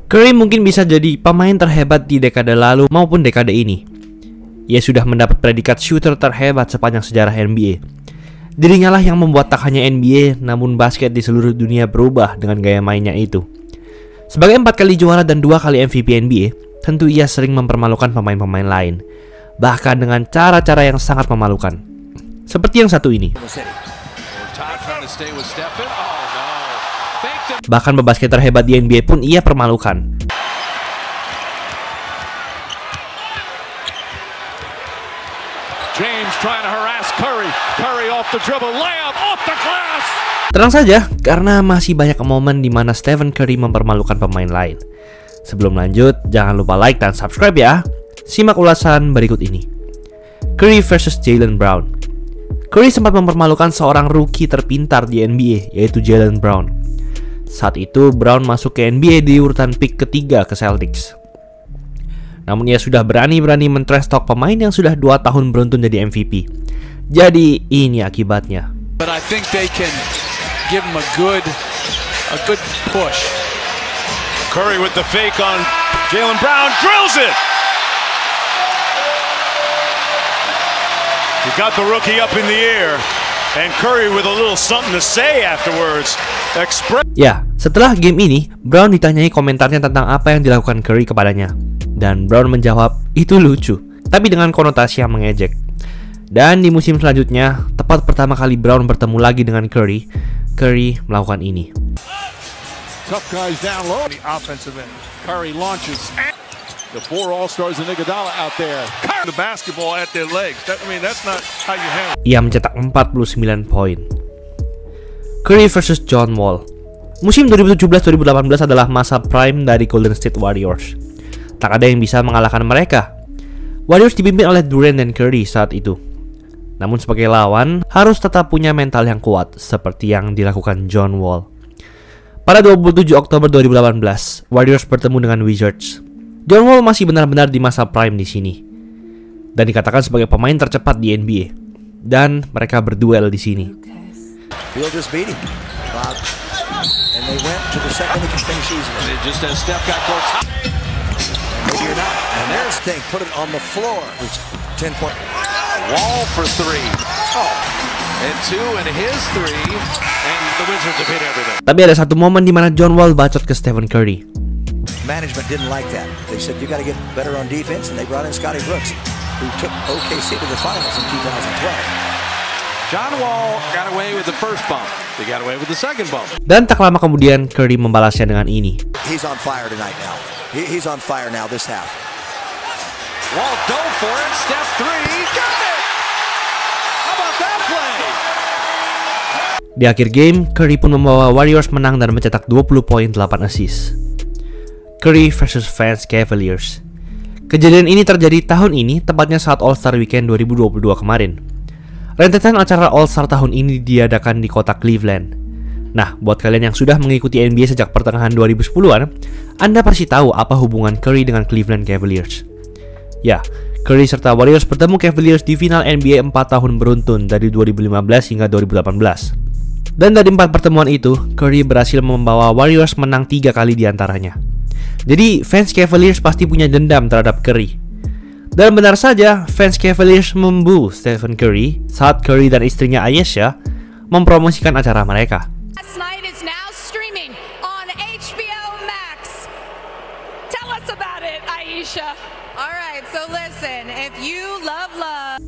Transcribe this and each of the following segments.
Curry mungkin bisa jadi pemain terhebat di dekade lalu maupun dekade ini. Ia sudah mendapat predikat shooter terhebat sepanjang sejarah NBA. Dirinya lah yang membuat tak hanya NBA, namun basket di seluruh dunia berubah dengan gaya mainnya itu. Sebagai 4 kali juara dan 2 kali MVP NBA, tentu ia sering mempermalukan pemain-pemain lain, bahkan dengan cara-cara yang sangat memalukan. Seperti yang satu ini. Bahkan pebasket terhebat di NBA pun ia permalukan. James trying to harass Curry. Curry off the dribble, layup off the glass. Tenang saja, karena masih banyak momen di mana Stephen Curry mempermalukan pemain lain. Sebelum lanjut, jangan lupa like dan subscribe ya. Simak ulasan berikut ini. Curry versus Jaylen Brown. Curry sempat mempermalukan seorang rookie terpintar di NBA, yaitu Jaylen Brown. Saat itu, Brown masuk ke NBA di urutan pick ketiga ke Celtics. Namun ia sudah berani-berani men-trash talk pemain yang sudah 2 tahun beruntun jadi MVP. Jadi ini akibatnya. But I think they can give him a good push. Curry with the fake on Jaylen Brown, drills it. He got the rookie up in the air, and Curry with a little something to say afterwards. Ya, setelah game ini, Brown ditanyai komentarnya tentang apa yang dilakukan Curry kepadanya. Dan Brown menjawab, itu lucu, tapi dengan konotasi yang mengejek. Dan di musim selanjutnya, tepat pertama kali Brown bertemu lagi dengan Curry, Curry melakukan ini. Tough guys down low. The offensive end. Curry launches. The 4 All-Stars and Iguodala out there. The basketball at their legs. That's not how you handle. Ia mencetak 49 poin. Curry versus John Wall. Musim 2017-2018 adalah masa prime dari Golden State Warriors. Tak ada yang bisa mengalahkan mereka. Warriors dipimpin oleh Durant dan Curry saat itu. Namun sebagai lawan, harus tetap punya mental yang kuat, seperti yang dilakukan John Wall. Pada 27 Oktober 2018, Warriors bertemu dengan Wizards. John Wall masih benar-benar di masa prime di sini, dan dikatakan sebagai pemain tercepat di NBA. Dan mereka berduel di sini. Maybe you're not. And there's Sting, put it on the floor. 10 point. Wall for 3. Oh. And 2 and his 3. And the Wizards have hit everything. Tapi ada satu momen di mana John Wall bacot ke Stephen Curry. Management didn't like that. They said you got to get better on defense, and they brought in Scotty Brooks, who took OKC to the finals in 2012. John Wall got away with the first bump. They got away with the second bump. Dan tak lama kemudian Curry membalasnya dengan ini. He's on fire tonight now. He's on fire now this half. Wall dove for it. Steph 3. Got it. How about that play? Di akhir game, Curry pun membawa Warriors menang dan mencetak 20 poin 8 assist. Curry versus Vance Cavaliers. Kejadian ini terjadi tahun ini, tepatnya saat All-Star Weekend 2022 kemarin. Rentetan acara All-Star tahun ini diadakan di kota Cleveland. Nah, buat kalian yang sudah mengikuti NBA sejak pertengahan 2010-an, Anda pasti tahu apa hubungan Curry dengan Cleveland Cavaliers. Ya, Curry serta Warriors bertemu Cavaliers di final NBA 4 tahun beruntun dari 2015 hingga 2018. Dan dari 4 pertemuan itu, Curry berhasil membawa Warriors menang 3 kali diantaranya. Jadi, fans Cavaliers pasti punya dendam terhadap Curry. Dan benar saja, fans Cavaliers membu Stephen Curry saat Curry dan istrinya Ayesha mempromosikan acara mereka.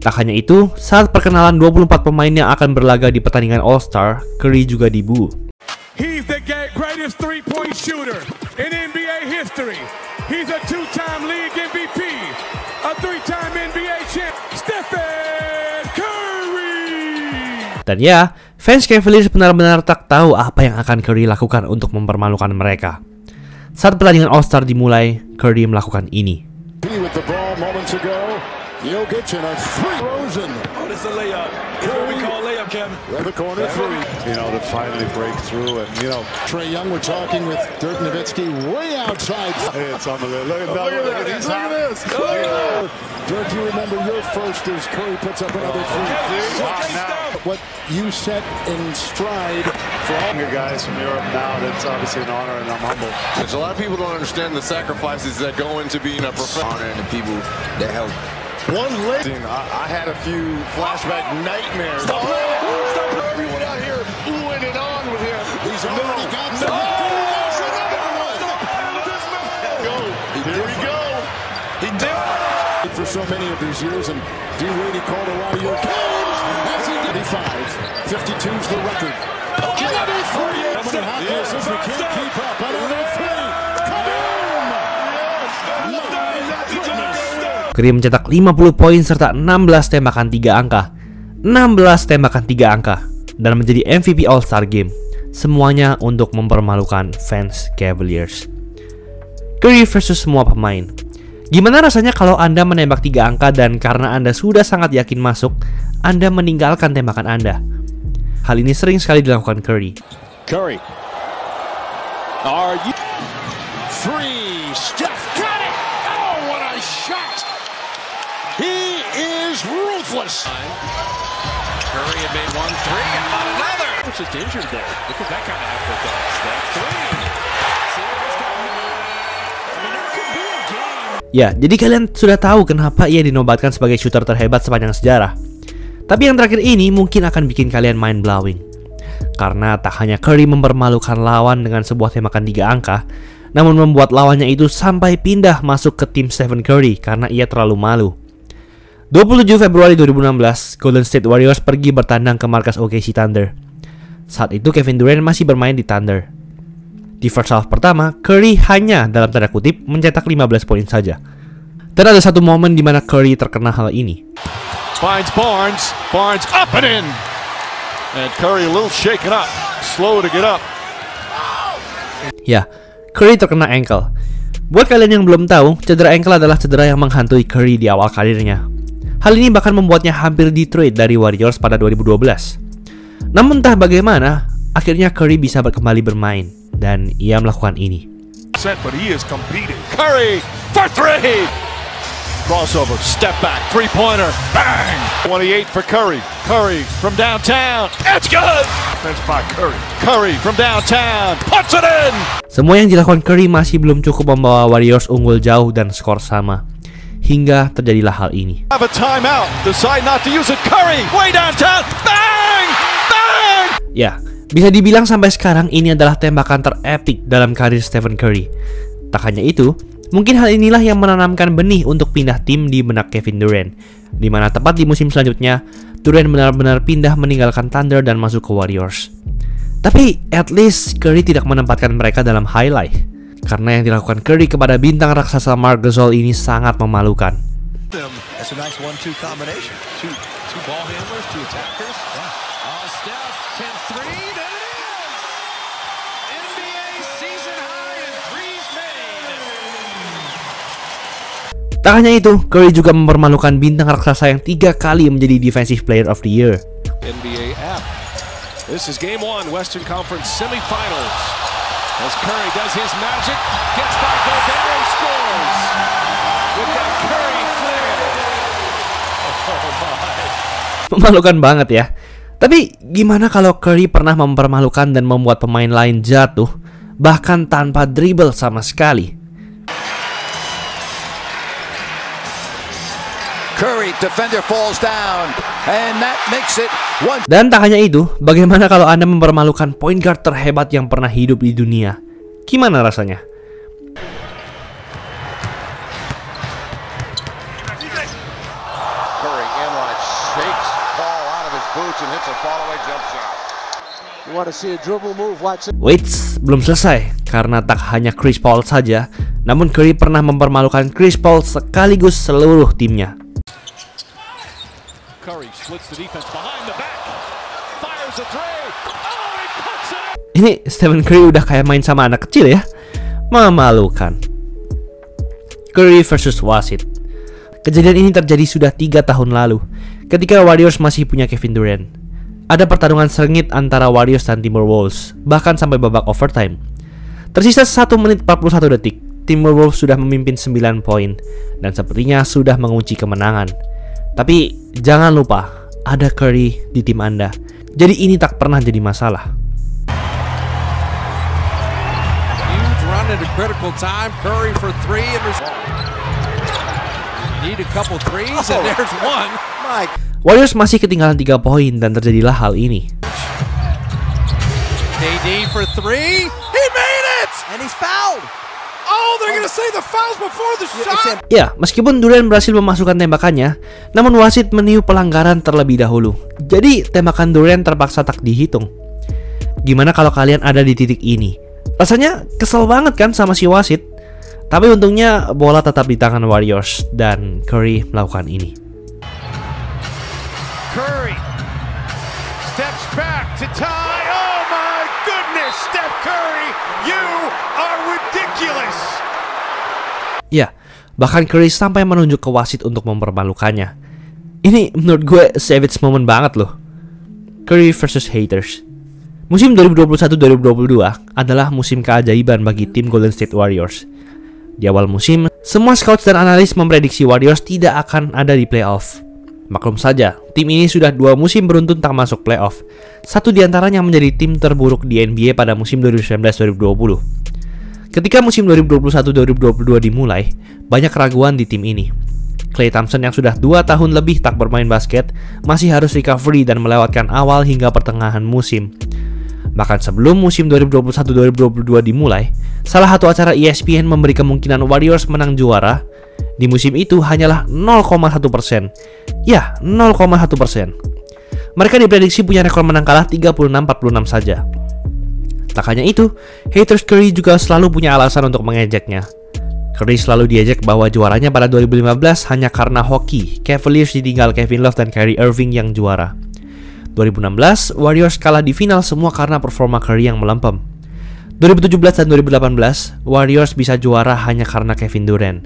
Tak hanya itu, saat perkenalan 24 pemain yang akan berlaga di pertandingan All-Star, Curry juga dibu. He's the greatest three-point shooter in NBA history. He's a 2-time league MVP, a 3-time NBA champ, Stephen Curry. Dan ya, fans Cavaliers benar-benar tak tahu apa yang akan Curry lakukan untuk mempermalukan mereka. Saat pertandingan All-Star dimulai, Curry melakukan ini. The corner three. You know, to finally break through, and you know, Trae Young, we're talking with Dirk Nowitzki way outside. it's unbelievable. Look at this. Dirk, you remember your first as Curry puts up another three. What you set in stride for all Younger guys from Europe now, that's obviously an honor, and I'm humbled. There's a lot of people don't understand the sacrifices that go into being a professional and the people that help. One late. I had a few flashback nightmares. Everyone out here oohing and on with him. He's already got some. Here we go. He did. For so many of these years, and D. Wade called a lot of your games. As he did, 52's the record. We can't keep up. Another three. Curry mencetak 50 poin serta 16 tembakan 3 angka. 16 tembakan 3 angka dan menjadi MVP All-Star Game. Semuanya untuk mempermalukan fans Cavaliers. Curry versus semua pemain. Gimana rasanya kalau Anda menembak 3 angka dan karena Anda sudah sangat yakin masuk, Anda meninggalkan tembakan Anda? Hal ini sering sekali dilakukan Curry. Curry. Are you? Three. Steph got it. Oh, what a shot. He is ruthless. Curry had made 1 3 and not another. It's just injured there. Look at that kind of effort though. Steph 3. Ya, jadi kalian sudah tahu kenapa ia dinobatkan sebagai shooter terhebat sepanjang sejarah. Tapi yang terakhir ini mungkin akan bikin kalian mind blowing. Karena tak hanya Curry mempermalukan lawan dengan sebuah tembakan 3 angka, namun membuat lawannya itu sampai pindah masuk ke tim Stephen Curry karena ia terlalu malu. 27 Februari 2016, Golden State Warriors pergi bertandang ke markas OKC Thunder. Saat itu Kevin Durant masih bermain di Thunder. Di first half pertama, Curry hanya dalam tanda kutip mencetak 15 poin saja. Dan ada satu momen di mana Curry terkena hal ini. Finds Barnes. Barnes up and in. And Curry a little shaken up. Slow to get up. Ya, Curry terkena ankle. Buat kalian yang belum tahu, cedera ankle adalah cedera yang menghantui Curry di awal karirnya. Hal ini bahkan membuatnya hampir di-trade dari Warriors pada 2012. Namun entah bagaimana, akhirnya Curry bisa kembali bermain dan ia melakukan ini. Set, but he is competing. Curry for three. Crossover, step back, three-pointer, bang! 28 for Curry. Curry from downtown, it's good! Defense by Curry. Curry from downtown, puts it in! Semua yang dilakukan Curry masih belum cukup membawa Warriors unggul jauh dan skor sama. Hingga terjadilah hal ini. Have a timeout, decide not to use it. Curry, way downtown, bang! Bang! Ya, bisa dibilang sampai sekarang ini adalah tembakan terepik dalam karir Stephen Curry. Tak hanya itu, mungkin hal inilah yang menanamkan benih untuk pindah tim di benak Kevin Durant, di mana tepat di musim selanjutnya, Durant benar-benar pindah meninggalkan Thunder dan masuk ke Warriors. Tapi, at least Curry tidak menempatkan mereka dalam highlight, karena yang dilakukan Curry kepada bintang raksasa Marc Gasol ini sangat memalukan. That's a nice 1-2 combination. Two ball handlers, 2 attackers. Steph 10-3. There it is. NBA season high in threes made. Tak hanya itu, Curry juga mempermalukan bintang raksasa yang 3 kali menjadi Defensive Player of the Year. NBA app. This is game 1, Western Conference semifinals. As Curry does his magic, gets by Gobert and scores. With that Curry flair. Memalukan banget ya. Tapi gimana kalau Curry pernah mempermalukan dan membuat pemain lain jatuh, bahkan tanpa dribble sama sekali? Curry, defender falls down, and that makes it one. Dan tak hanya itu, bagaimana kalau Anda mempermalukan point guard terhebat yang pernah hidup di dunia? Gimana rasanya? Curry inline shakes ball out of his boots and hits a fallaway jump shot. You want to see a dribble move? Watch it. Wait, belum selesai. Karena tak hanya Chris Paul saja, namun Curry pernah mempermalukan Chris Paul sekaligus seluruh timnya. Curry splits the defense behind the back. Fires a three. Oh, he puts it. Ini Stephen Curry udah kayak main sama anak kecil ya. Memalukan. Curry versus wasit. Kejadian ini terjadi sudah 3 tahun lalu, ketika Warriors masih punya Kevin Durant. Ada pertarungan sengit antara Warriors dan Timberwolves, bahkan sampai babak overtime. Tersisa 1 menit 41 detik, Timberwolves sudah memimpin 9 poin dan sepertinya sudah mengunci kemenangan. Tapi jangan lupa, ada Curry di tim Anda. Jadi ini tak pernah jadi masalah. Huge run at a critical time. Curry for 3 and need a couple threes and there's one. Warriors masih ketinggalan 3 poin dan terjadilah hal ini. KD for 3. He made it! And he's fouled. Oh, they're gonna say the fouls before the shot. Ya, meskipun Durant berhasil memasukkan tembakannya, namun wasit meniup pelanggaran terlebih dahulu. Jadi tembakan Durant terpaksa tak dihitung. Gimana kalau kalian ada di titik ini? Rasanya kesel banget kan sama si wasit. Tapi untungnya bola tetap di tangan Warriors dan Curry melakukan ini. Curry steps back to tie. Oh my goodness, Steph Curry, you are ridiculous. Ya, bahkan Curry sampai menunjuk ke wasit untuk mempermalukannya. Ini menurut gue savage moment banget loh. Curry versus haters. Musim 2021-2022 adalah musim keajaiban bagi tim Golden State Warriors. Di awal musim, semua scouts dan analis memprediksi Warriors tidak akan ada di playoff. Maklum saja, tim ini sudah 2 musim beruntun tak masuk playoff. Satu diantaranya menjadi tim terburuk di NBA pada musim 2019-2020. Ketika musim 2021-2022 dimulai, banyak keraguan di tim ini. Klay Thompson yang sudah 2 tahun lebih tak bermain basket, masih harus recovery dan melewatkan awal hingga pertengahan musim. Bahkan sebelum musim 2021-2022 dimulai, salah satu acara ESPN memberi kemungkinan Warriors menang juara. Di musim itu hanyalah 0,1%. Ya, 0,1%. Mereka diprediksi punya rekor menang kalah 36-46 saja. Tak hanya itu, haters Curry juga selalu punya alasan untuk mengejeknya. Curry selalu diejek bahwa juaranya pada 2015 hanya karena hoki. Cavaliers ditinggal Kevin Love dan Kyrie Irving yang juara. 2016, Warriors kalah di final semua karena performa Curry yang melempem. 2017 dan 2018, Warriors bisa juara hanya karena Kevin Durant.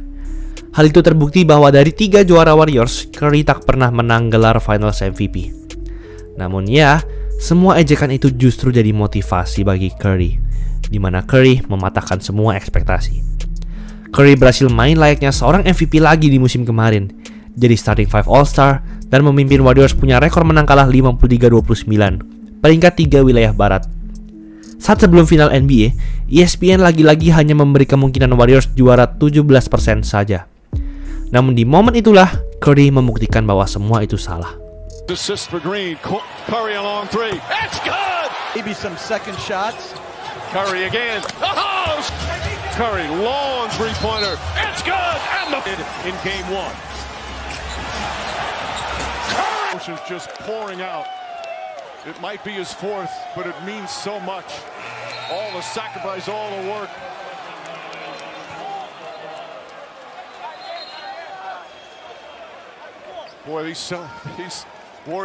Hal itu terbukti bahwa dari 3 juara Warriors, Curry tak pernah menang gelar Finals MVP. Namun ya, semua ejekan itu justru jadi motivasi bagi Curry, di mana Curry mematahkan semua ekspektasi. Curry berhasil main layaknya seorang MVP lagi di musim kemarin, jadi starting 5 All-Star dan memimpin Warriors punya rekor menang kalah 53-29, peringkat 3 wilayah barat. Saat sebelum final NBA, ESPN lagi-lagi hanya memberi kemungkinan Warriors juara 17% saja. Namun di momen itulah Curry membuktikan bahwa semua itu salah. Assist for Green. Curry a long 3. That's good. Maybe some second shots. Curry again. Oh! Curry long 3-pointer. It's good. And in game 1. Curry is just pouring out. It might be his 4th, but it means so much. All the sacrifice, all the work.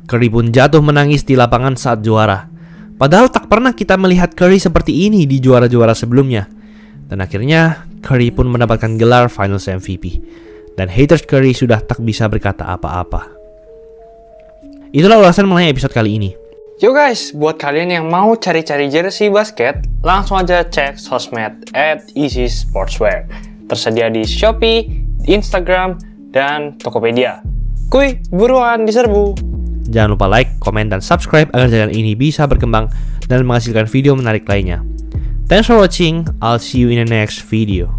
Curry pun jatuh menangis di lapangan saat juara. Padahal tak pernah kita melihat Curry seperti ini di juara-juara sebelumnya. Dan akhirnya Curry pun mendapatkan gelar Finals MVP. Dan haters Curry sudah tak bisa berkata apa-apa. Itulah ulasan mengenai episode kali ini. Yo guys, buat kalian yang mau cari-cari jersey basket, langsung aja cek sosmed @easysportswear. Tersedia di Shopee, Instagram, dan Tokopedia. Kuy, buruan diserbu. Jangan lupa like, komen, dan subscribe agar channel ini bisa berkembang dan menghasilkan video menarik lainnya. Thanks for watching, I'll see you in the next video.